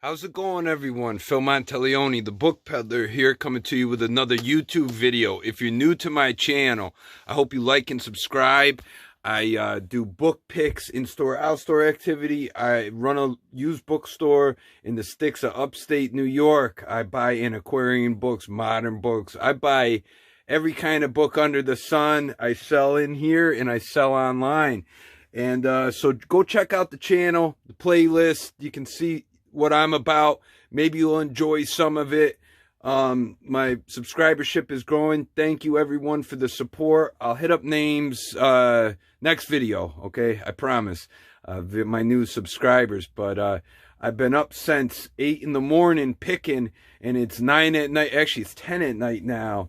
How's it going, everyone? Phil Monteleone, the book peddler, here coming to you with another YouTube video. If you're new to my channel, I hope you like and subscribe. I do book picks, in-store, out-store activity. I run a used bookstore in the sticks of upstate New York. I buy antiquarian books, modern books. I buy every kind of book under the sun. I sell in here and I sell online. And so go check out the channel, the playlist. You can see what I'm about. Maybe you'll enjoy some of it. My subscribership is growing. Thank you everyone for the support. I'll hit up names next video, okay? I promise. My new subscribers. But I've been up since 8 in the morning picking, and it's 9 at night. Actually, it's 10 at night now,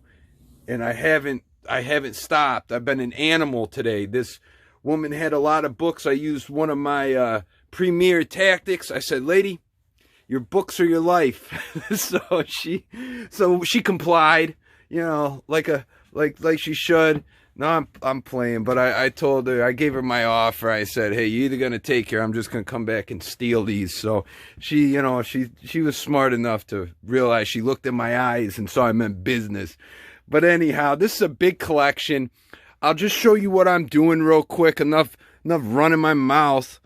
and I haven't stopped. I've been an animal today. This woman had a lot of books. I used one of my premier tactics. I said, "Lady, your books are your life." so she complied, you know, like she should. No, I'm playing, but I told her, I gave her my offer. I said, "Hey, you're either gonna take her, I'm just gonna come back and steal these." So she, you know, she was smart enough to realize. She looked in my eyes and saw I meant business. But anyhow, this is a big collection. I'll just show you what I'm doing real quick. Enough running my mouth.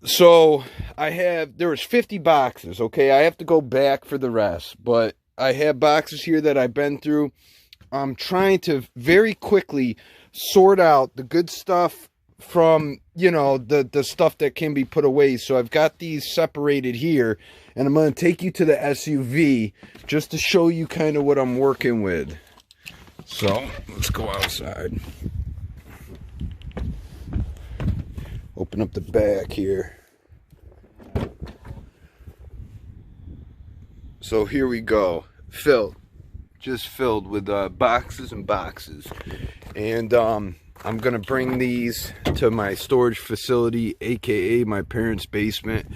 So there was 50 boxes, okay? I have to go back for the rest, but I have boxes here that I've been through. I'm trying to very quickly sort out the good stuff from, you know, the stuff that can be put away. So I've got these separated here, and I'm going to take you to the SUV just to show you kind of what I'm working with. So let's go outside. Open up the back here. So here we go. Just filled with boxes and boxes. And I'm gonna bring these to my storage facility, aka my parents' basement,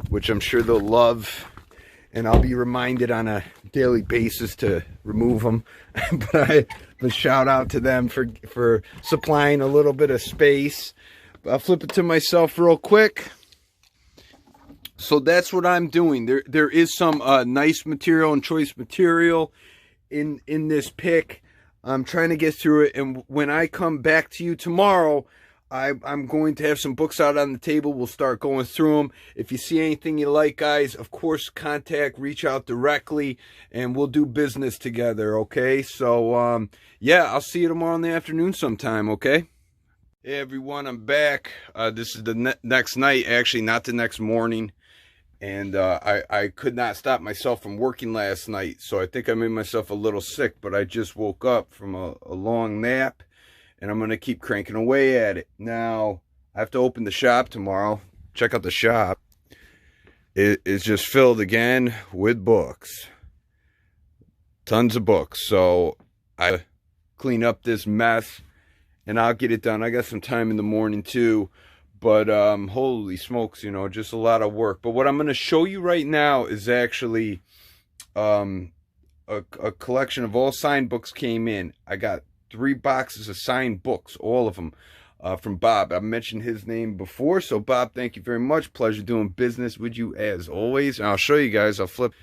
which I'm sure they'll love. And I'll be reminded on a daily basis to remove them. But shout out to them for supplying a little bit of space. I'll flip it to myself real quick. So that's what I'm doing. There is some nice material and choice material in this pick. I'm trying to get through it, and when I come back to you tomorrow, I'm going to have some books out on the table. We'll start going through them. If you see anything you like, guys, of course, reach out directly, and we'll do business together, okay? So, yeah, I'll see you tomorrow in the afternoon sometime, okay? Hey everyone, I'm back. This is the next night, actually, not the next morning. And I could not stop myself from working last night, so I think I made myself a little sick, but I just woke up from a long nap, and I'm going to keep cranking away at it. Now, I have to open the shop tomorrow. Check out the shop. It is just filled again with books. Tons of books. So I clean up this mess, and I'll get it done. I got some time in the morning too, but holy smokes, you know, just a lot of work. But what I'm going to show you right now is actually a collection of all signed books came in. I got 3 boxes of signed books, all of them, from Bob. I've mentioned his name before, so Bob, thank you very much. Pleasure doing business with you as always. And I'll show you guys. I'll flip.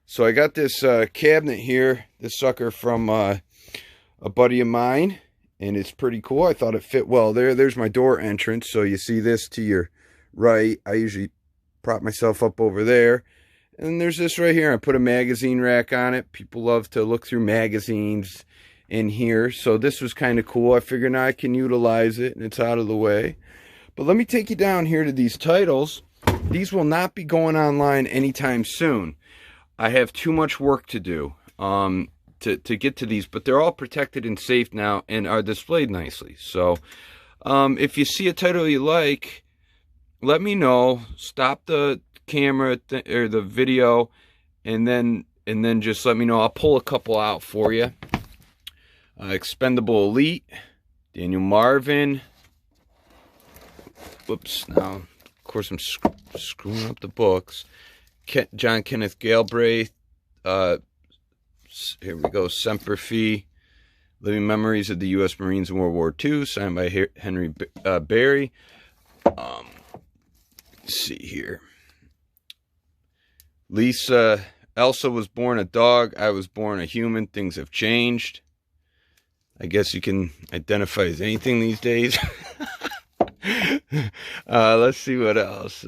So I got this cabinet here, this sucker from a buddy of mine. And it's pretty cool. I thought it fit well there. There's my door entrance. So you see this to your right. I usually prop myself up over there. And there's this right here. I put a magazine rack on it. People love to look through magazines in here. So this was kind of cool. I figured now I can utilize it, and it's out of the way. But let me take you down here to these titles. These will not be going online anytime soon. I have too much work to do. To get to these, but they're all protected and safe now and are displayed nicely. So if you see a title you like, let me know. Stop the camera or the video, and then just let me know. I'll pull a couple out for you. Expendable Elite, Daniel Marvin. Whoops, now of course I'm screwing up the books. John Kenneth Galbraith, here we go, Semper Fi, Living Memories of the U.S. Marines in World War II, signed by Henry Barry. Let's see here. Elsa was born a dog. I was born a human. Things have changed. I guess you can identify as anything these days. Let's see what else.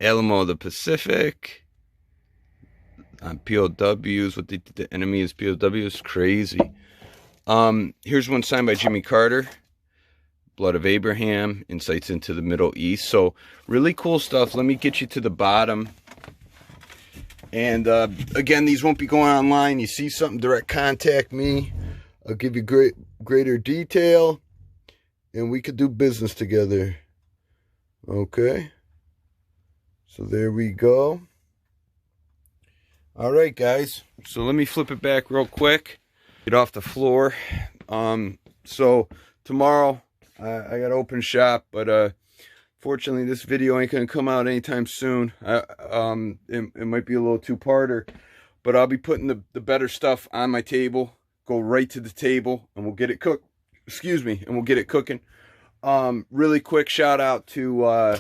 Alamo of the Pacific. On POWs, what the enemy is POWs. Crazy. Here's one signed by Jimmy Carter. Blood of Abraham. Insights into the Middle East. So really cool stuff. Let me get you to the bottom. And again, these won't be going online. You see something, direct contact me. I'll give you greater detail, and we could do business together. Okay. So there we go. All right, guys. So let me flip it back real quick. Get off the floor. So tomorrow I got open shop, but fortunately this video ain't gonna come out anytime soon. It might be a little two-parter, but I'll be putting the better stuff on my table. Go right to the table, and we'll get it cooked. Excuse me, and we'll get it cooking. Really quick shout out to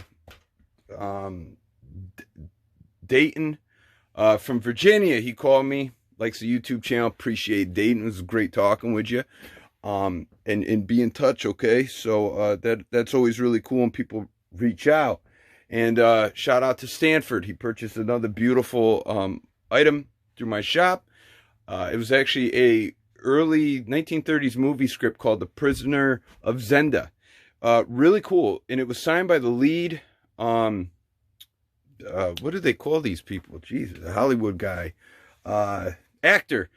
Dayton from Virginia. He called me, likes the YouTube channel. Appreciate Dayton. It was great talking with you. And be in touch, okay? So that's always really cool when people reach out. And shout out to Stanford. He purchased another beautiful item through my shop. It was actually a early 1930s movie script called The Prisoner of Zenda. Really cool. And it was signed by the lead, what do they call these people? Jesus, a Hollywood guy. Actor.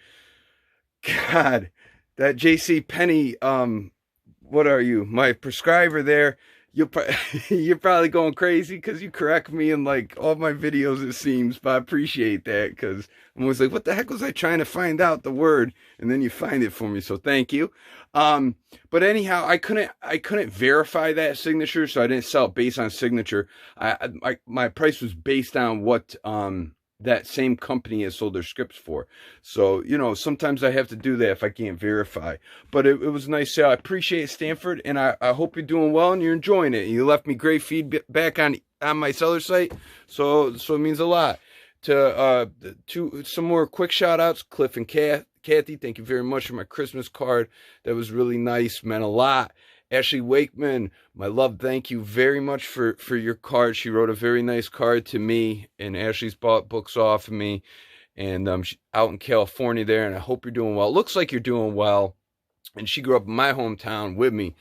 God, that J.C. Penney, what are you? My prescriber there. You're probably going crazy because you correct me in like all my videos, it seems, but I appreciate that because I'm always like, what the heck was I trying to find out the word? And then you find it for me, so thank you. But anyhow, I couldn't verify that signature, so I didn't sell it based on signature. My price was based on what that same company has sold their scripts for. So, you know, sometimes I have to do that if I can't verify. But it was a nice sale. I appreciate Stanford, and I hope you're doing well and you're enjoying it. You left me great feedback on my seller site, so it means a lot. To some more quick shout outs, Cliff and Kathy, thank you very much for my Christmas card. That was really nice, meant a lot. Ashley Wakeman, my love, thank you very much for your card. She wrote a very nice card to me, and Ashley's bought books off of me, and she's out in California there, and I hope you're doing well. Looks like you're doing well, and she grew up in my hometown with me.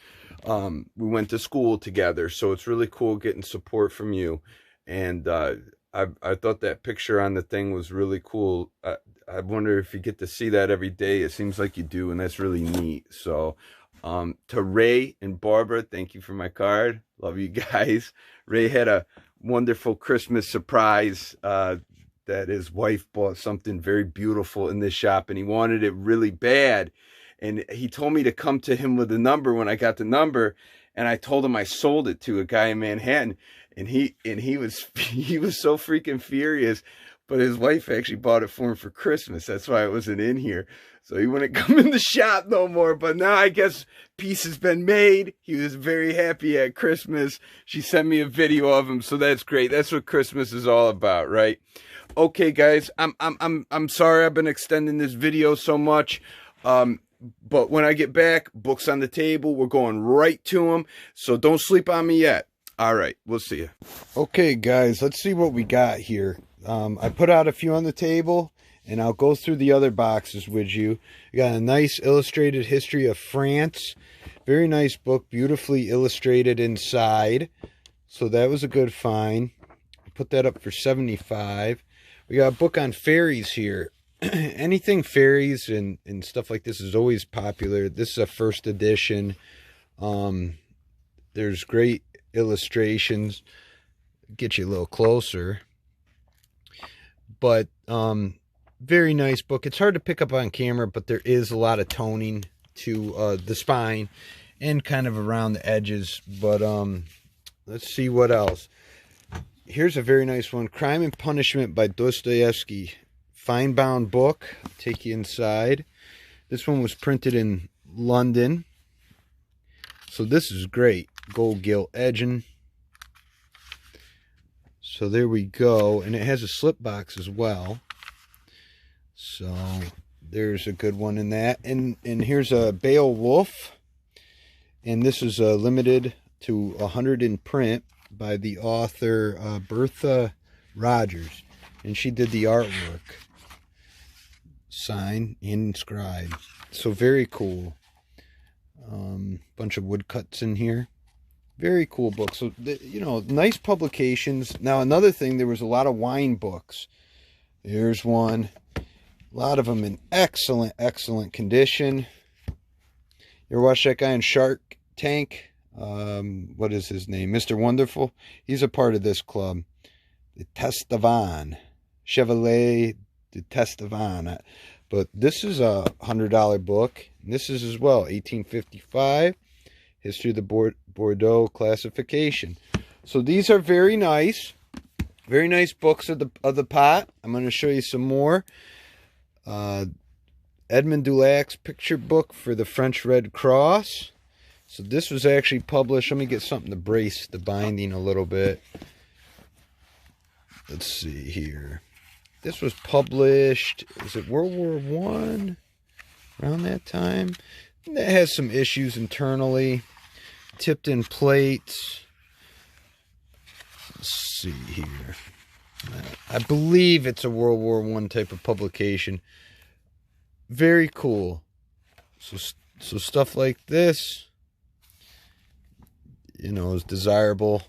We went to school together, so it's really cool getting support from you, and I thought that picture on the thing was really cool. I wonder if you get to see that every day. It seems like you do, and that's really neat. So to Ray and Barbara, thank you for my card. Love you guys. Ray had a wonderful Christmas surprise that his wife bought something very beautiful in this shop, and he wanted it really bad. And he told me to come to him with the number when I got the number, and I told him I sold it to a guy in Manhattan, and he was so freaking furious. But his wife actually bought it for him for Christmas. That's why it wasn't in here. So he wouldn't come in the shop no more. But now I guess peace has been made. He was very happy at Christmas. She sent me a video of him, so that's great. That's what Christmas is all about, right? Okay, guys. I'm sorry I've been extending this video so much. But when I get back, books on the table. We're going right to them. So don't sleep on me yet. All right, we'll see you. Okay, guys, let's see what we got here. I put out a few on the table, and I'll go through the other boxes with you. We got a nice illustrated history of France. Very nice book, beautifully illustrated inside. So that was a good find. Put that up for $75. We got a book on fairies here. Anything fairies and stuff like this is always popular. This is a first edition. There's great illustrations. Get you a little closer. But very nice book. It's hard to pick up on camera, but there is a lot of toning to the spine and kind of around the edges. But let's see what else. Here's a very nice one. Crime and Punishment by Dostoevsky. Fine bound book. I'll take you inside. This one was printed in London. So this is great. Gold gilt edging. So there we go. And it has a slip box as well. So there's a good one in that. And here's a Beowulf. And this is limited to 100 in print by the author Bertha Rogers. And she did the artwork. Signed and inscribed. So very cool. Bunch of woodcuts in here. Very cool book. So, you know, nice publications. Now, another thing, there was a lot of wine books. Here's one. A lot of them in excellent, excellent condition. You ever watch that guy in Shark Tank? What is his name? Mr. Wonderful? He's a part of this club. The Testavan. Chevalier de Testavan. But this is a $100 book. And this is as well, 1855. History of the Bordeaux classification. So these are very nice. Very nice books of the pot. I'm going to show you some more. Edmond Dulac's picture book for the French Red Cross. So this was actually published. Let me get something to brace the binding a little bit. Let's see here. This was published, is it World War I? Around that time? And it has some issues internally. Tipped in plates. Let's see here. I believe it's a World War I type of publication. Very cool. So stuff like this, you know, is desirable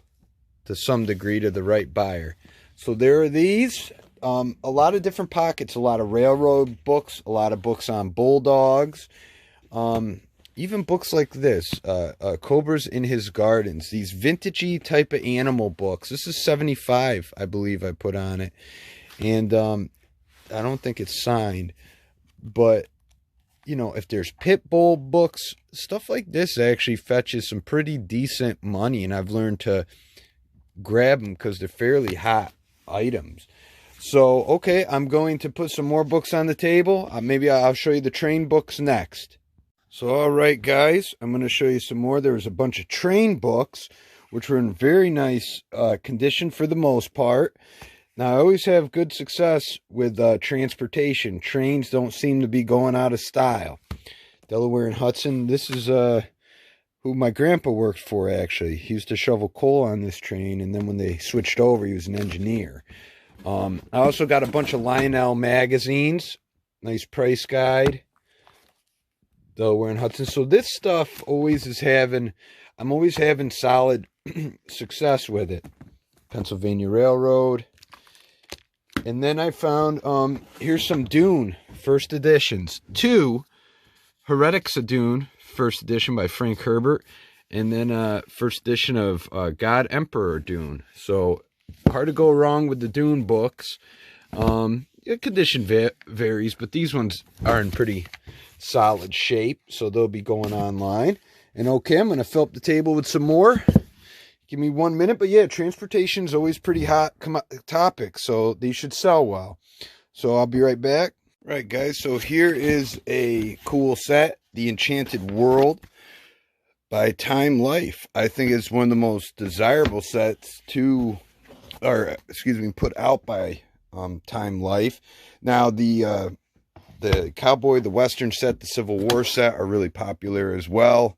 to some degree to the right buyer. So there are these. A lot of different pockets. A lot of railroad books. A lot of books on bulldogs. Even books like this, Cobra's in His Gardens, these vintagey type of animal books. This is 75, I believe I put on it. And I don't think it's signed. But, you know, if there's pit bull books, stuff like this actually fetches some pretty decent money. And I've learned to grab them because they're fairly hot items. So, okay, I'm going to put some more books on the table. Maybe I'll show you the train books next. So, all right, guys, I'm going to show you some more. There was a bunch of train books, which were in very nice condition for the most part. Now, I always have good success with transportation. Trains don't seem to be going out of style. Delaware and Hudson. This is who my grandpa worked for, actually. He used to shovel coal on this train, and then when they switched over, he was an engineer. I also got a bunch of Lionel magazines. Nice price guide. Delaware and Hudson. So this stuff always is having, I'm always having solid success with it. Pennsylvania Railroad. And then I found, here's some Dune first editions. 2 Heretics of Dune, first edition by Frank Herbert. And then first edition of God Emperor Dune. So hard to go wrong with the Dune books. Condition varies, but these ones are in pretty solid shape, so they'll be going online. And okay, I'm going to fill up the table with some more. Give me 1 minute, but yeah, transportation is always pretty hot topic, so these should sell well. So I'll be right back. Right, guys, so here is a cool set, The Enchanted World by Time Life. I think it's one of the most desirable sets put out by Time Life. Now, the Cowboy, the Western set, the Civil War set are really popular as well.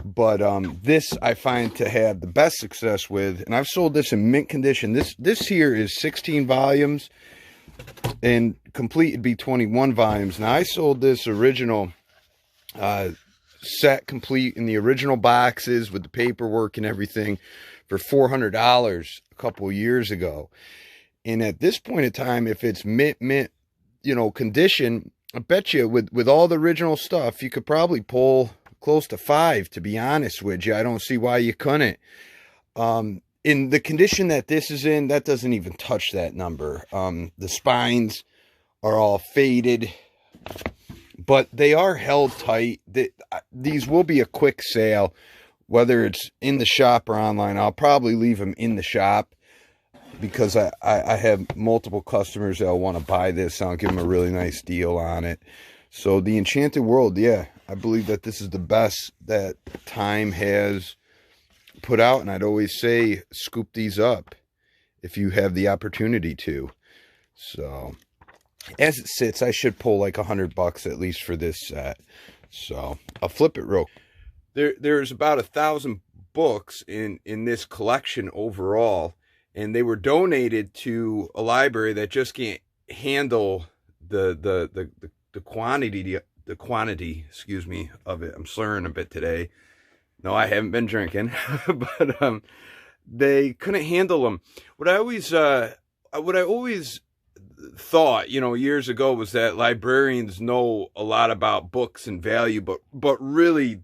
But this I find to have the best success with, and I've sold this in mint condition. This here is 16 volumes, and complete it'd be 21 volumes. Now I sold this original set complete in the original boxes with the paperwork and everything for $400 a couple of years ago. And at this point in time, if it's mint, you know, condition, I bet you with all the original stuff, you could probably pull close to 5, to be honest with you. I don't see why you couldn't. In the condition that this is in, that doesn't even touch that number. The spines are all faded, but they are held tight. These will be a quick sale, whether it's in the shop or online. I'll probably leave them in the shop, because I have multiple customers that will want to buy this. So I'll give them a really nice deal on it. So the Enchanted World, yeah, I believe that this is the best that Time has put out. And I'd always say, scoop these up if you have the opportunity to. So as it sits, I should pull like $100 at least for this set. So I'll flip it real. There's about 1,000 books in this collection overall, and they were donated to a library that just can't handle the quantity, excuse me, of it. I'm slurring a bit today. No, I haven't been drinking, but they couldn't handle them. What I always thought, years ago, was that librarians know a lot about books and value, but really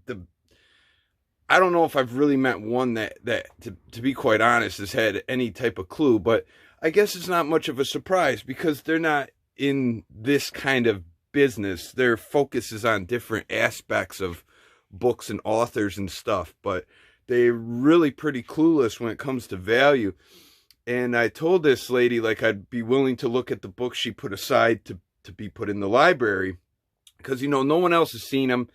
I don't know if I've really met one that to be quite honest, has had any type of clue. But I guess it's not much of a surprise because they're not in this kind of business. Their focus is on different aspects of books and authors and stuff, but they're really pretty clueless when it comes to value. And I told this lady, like, I'd be willing to look at the books she put aside to be put in the library, because, no one else has seen them.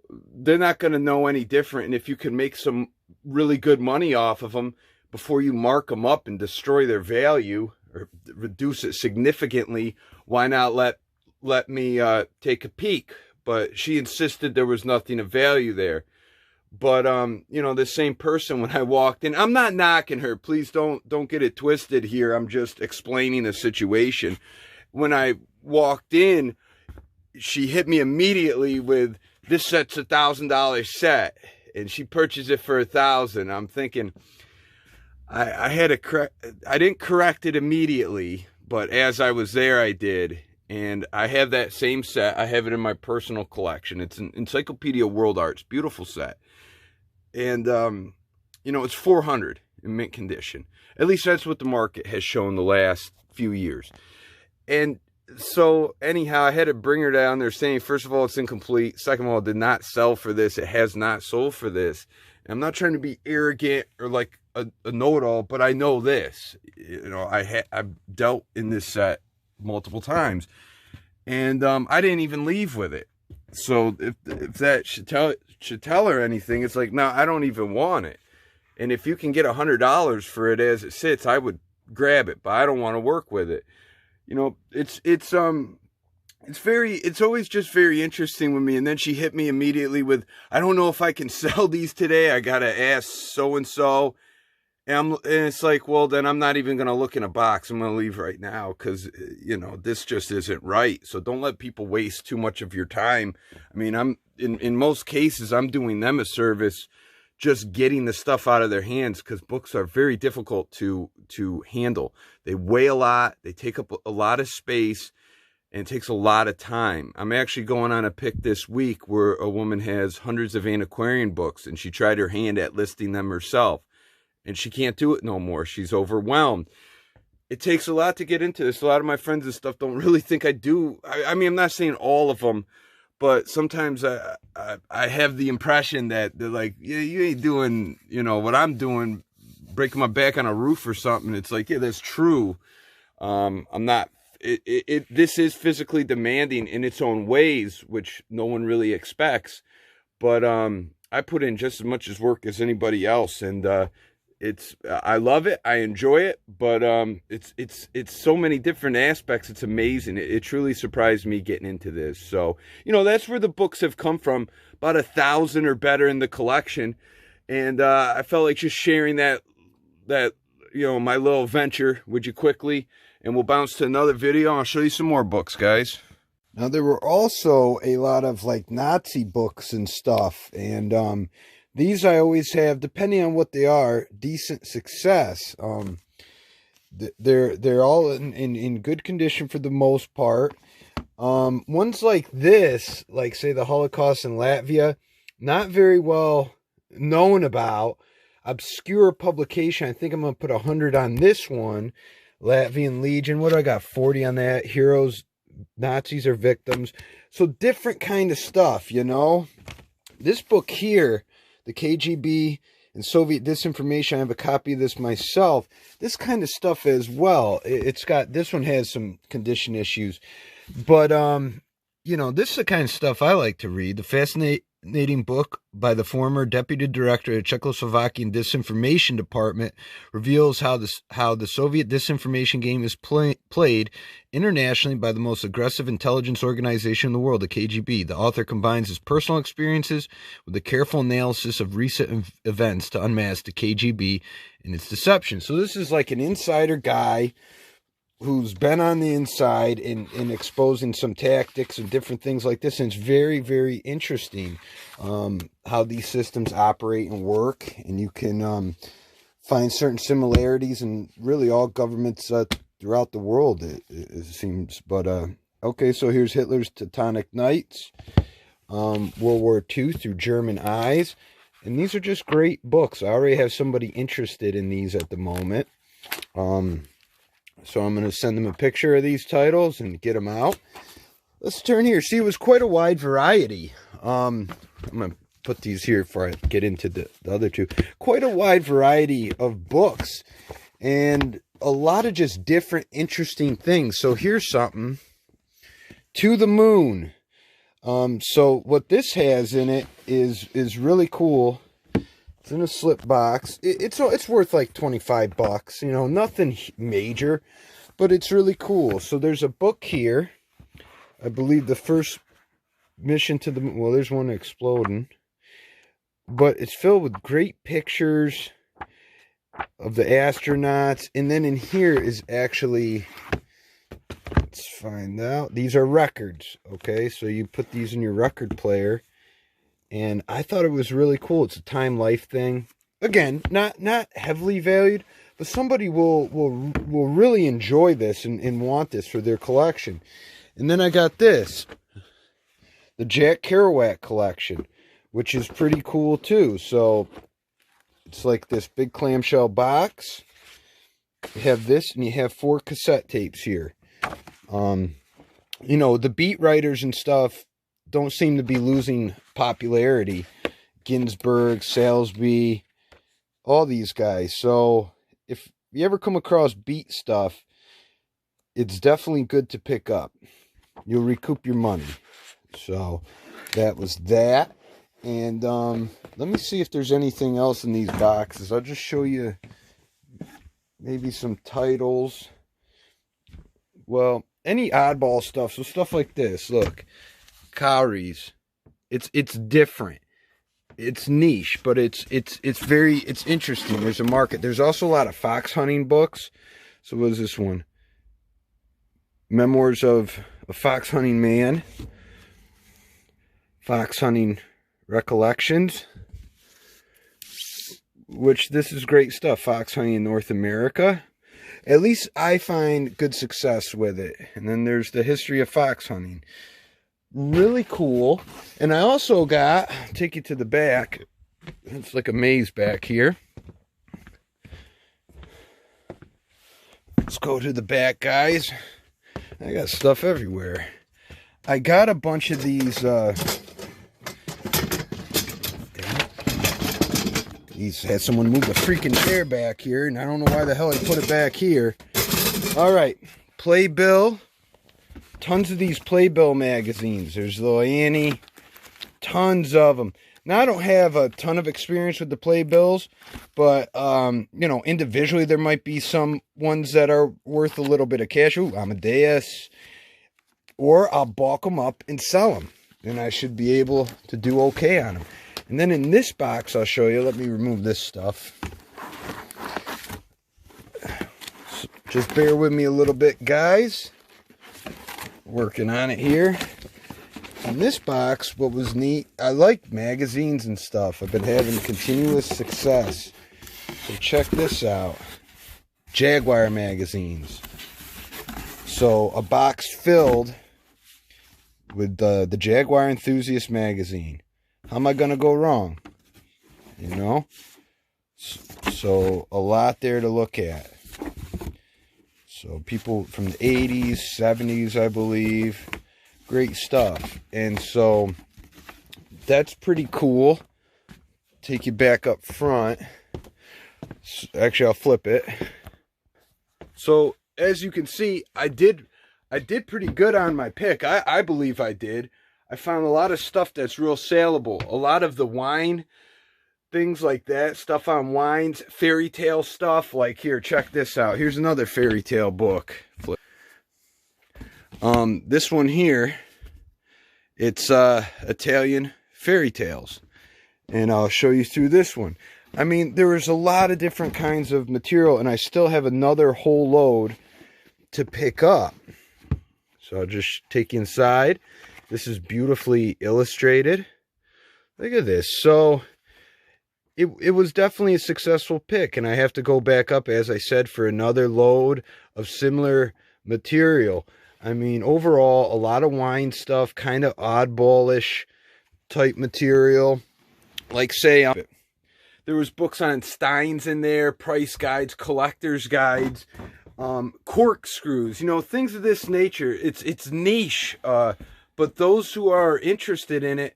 They're not going to know any different. And if you can make some really good money off of them before you mark them up and destroy their value or reduce it significantly, why not let me take a peek? But she insisted there was nothing of value there. But, the same person, when I walked in, I'm not knocking her. Please don't get it twisted here. I'm just explaining the situation. When I walked in, she hit me immediately with, "This set's $1,000 set." And she purchased it for $1,000. I'm thinking, I didn't correct it immediately, but as I was there, I did. And I have that same set. I have it in my personal collection. It's an Encyclopedia World Arts, beautiful set. And, it's $400 in mint condition. At least that's what the market has shown the last few years. And so anyhow, I had to bring her down there saying, first of all, it's incomplete. Second of all, it did not sell for this. It has not sold for this. And I'm not trying to be arrogant or like a know-it-all, but I know this. I've dealt in this set multiple times. And I didn't even leave with it. So if that should tell her anything, it's like, no, I don't even want it. And if you can get $100 for it as it sits, I would grab it, but I don't want to work with it. It's always just very interesting with me. And then she hit me immediately with, "I don't know if I can sell these today. I got to ask so-and-so." And it's like, well, then I'm not even going to look in a box. I'm going to leave right now because, this just isn't right. So don't let people waste too much of your time. I mean, in most cases, I'm doing them a service, just getting the stuff out of their hands, because books are very difficult to handle. They weigh a lot. They take up a lot of space, and it takes a lot of time. I'm actually going on a pick this week where a woman has hundreds of antiquarian books, and she tried her hand at listing them herself. And she can't do it no more. She's overwhelmed. It takes a lot to get into this. A lot of my friends and stuff don't really think I do. I mean, I'm not saying all of them, but sometimes I have the impression that they're like, yeah, you ain't doing, what I'm doing, breaking my back on a roof or something. It's like, yeah, that's true. I'm not. This is physically demanding in its own ways, which no one really expects. But I put in just as much work as anybody else, and I love it. I enjoy it, but it's so many different aspects. It's amazing. It truly surprised me getting into this. So, that's where the books have come from, about 1,000 or better in the collection. And I felt like just sharing that, my little venture with you quickly, and we'll bounce to another video. I'll show you some more books, guys. Now, there were also a lot of like Nazi books and stuff, and these I always have, depending on what they are, decent success. They're all in good condition for the most part. Ones like this, like say the Holocaust in Latvia, not very well known about. Obscure publication. I think I'm going to put 100 on this one. Latvian Legion. What do I got? 40 on that. Heroes, Nazis are victims. So different kind of stuff, This book here, the KGB and Soviet disinformation, I have a copy of this myself. This kind of stuff as well. It's got, this one has some condition issues. But, this is the kind of stuff I like to read. The fascinating book by the former deputy director of the Czechoslovakian Disinformation Department reveals how the Soviet disinformation game is played internationally by the most aggressive intelligence organization in the world, the KGB. The author combines his personal experiences with a careful analysis of recent events to unmask the KGB and its deception. So this is like an insider guy who's been on the inside in exposing some tactics and different things like this. And it's very, very interesting how these systems operate and work. And you can find certain similarities in really all governments throughout the world, it seems. But, okay, so here's Hitler's Teutonic Knights, World War II through German eyes. And these are just great books. I already have somebody interested in these at the moment. So I'm going to send them a picture of these titles and get them out. Let's turn here. See, it was quite a wide variety. I'm going to put these here before I get into the other two. Quite a wide variety of books. And a lot of just different interesting things. So here's something. To the Moon. So what this has in it is really cool. It's in a slip box. It's worth like $25, you know, nothing major, but it's really cool. So there's a book here. I believe the first mission to the moon. Well, there's one exploding, but it's filled with great pictures of the astronauts. And then in here is actually, let's find out. These are records. Okay, so you put these in your record player. And I thought it was really cool. It's a Time Life thing. Again, not heavily valued, but somebody will really enjoy this and want this for their collection. And then I got this, the Jack Kerouac collection, which is pretty cool too. So it's like this big clamshell box. You have this, and you have 4 cassette tapes here. You know, the beat writers and stuff don't seem to be losing popularity. Ginsberg, Salesby, all these guys. So if you ever come across beat stuff, it's definitely good to pick up. You'll recoup your money. So that was that. And let me see if there's anything else in these boxes. I'll just show you maybe some titles. Well, any oddball stuff. So stuff like this. Look. Cowries. It's different. It's niche, but it's interesting. There's a market. There's also a lot of fox hunting books. So what is this one? Memoirs of a Fox Hunting Man. Fox Hunting Recollections. Which this is great stuff. Fox hunting in North America. At least I find good success with it. And then there's the history of fox hunting. Really cool. And I also got, take you to the back. It's like a maze back here. Let's go to the back, guys. I got stuff everywhere. I got a bunch of these had someone move the freaking chair back here, and I don't know why the hell I put it back here. All right, Playbill. Tons of these Playbill magazines. There's Little Annie. Tons of them. Now, I don't have a ton of experience with the Playbills, but, you know, individually there might be some ones that are worth a little bit of cash. Ooh, Amadeus. Or I'll bulk them up and sell them, and I should be able to do okay on them. And then in this box, I'll show you. Let me remove this stuff. Just bear with me a little bit, guys. Working on it here. In this box, what was neat, I like magazines and stuff. I've been having continuous success. So check this out. Jaguar magazines. So a box filled with the Jaguar Enthusiast magazine. How am I going to go wrong? You know? So a lot there to look at. So people from the 80s, 70s, I believe. Great stuff. And so that's pretty cool. Take you back up front. Actually, I'll flip it. So as you can see, I did pretty good on my pick. I believe I did. I found a lot of stuff that's real saleable. A lot of the wine, things like that, stuff on wines, fairy tale stuff. Like here, check this out. Here's another fairy tale book. This one here, it's Italian fairy tales. And I'll show you through this one. I mean, there was a lot of different kinds of material, and I still have another whole load to pick up. So I'll just take you inside. This is beautifully illustrated. Look at this. So it was definitely a successful pick, and I have to go back up, as I said, for another load of similar material. I mean, overall, a lot of wine stuff, kind of oddballish type material. Like, say, there was books on steins in there, price guides, collector's guides, corkscrews, you know, things of this nature. It's niche, but those who are interested in it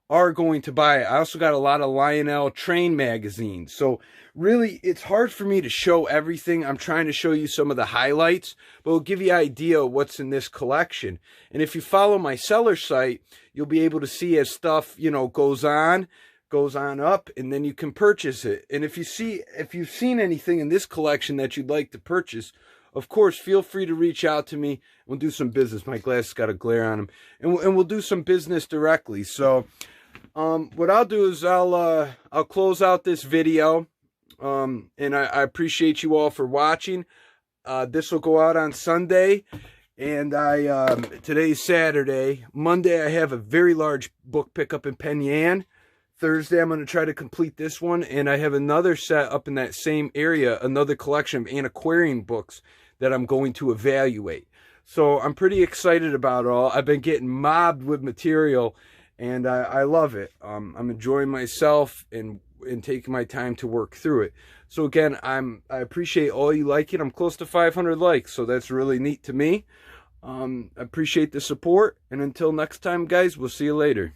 are going to buy it. I also got a lot of Lionel Train magazines. So really, it's hard for me to show everything. I'm trying to show you some of the highlights, but it'll give you an idea of what's in this collection. And if you follow my seller site, you'll be able to see as stuff, you know, goes on up, and then you can purchase it. And if you've seen anything in this collection that you'd like to purchase, of course, feel free to reach out to me. We'll do some business. My glasses got a glare on them, and we'll do some business directly. So what I'll do is I'll close out this video, and I appreciate you all for watching. This will go out on Sunday, and today's Saturday. Monday I have a very large book pickup in Penn Yan. Thursday, I'm going to try to complete this one, and I have another set up in that same area, another collection of antiquarian books that I'm going to evaluate. So I'm pretty excited about it all. I've been getting mobbed with material, and I love it. I'm enjoying myself and taking my time to work through it. So again, I appreciate all you like it. I'm close to 500 likes, so that's really neat to me. I appreciate the support, and until next time, guys, we'll see you later.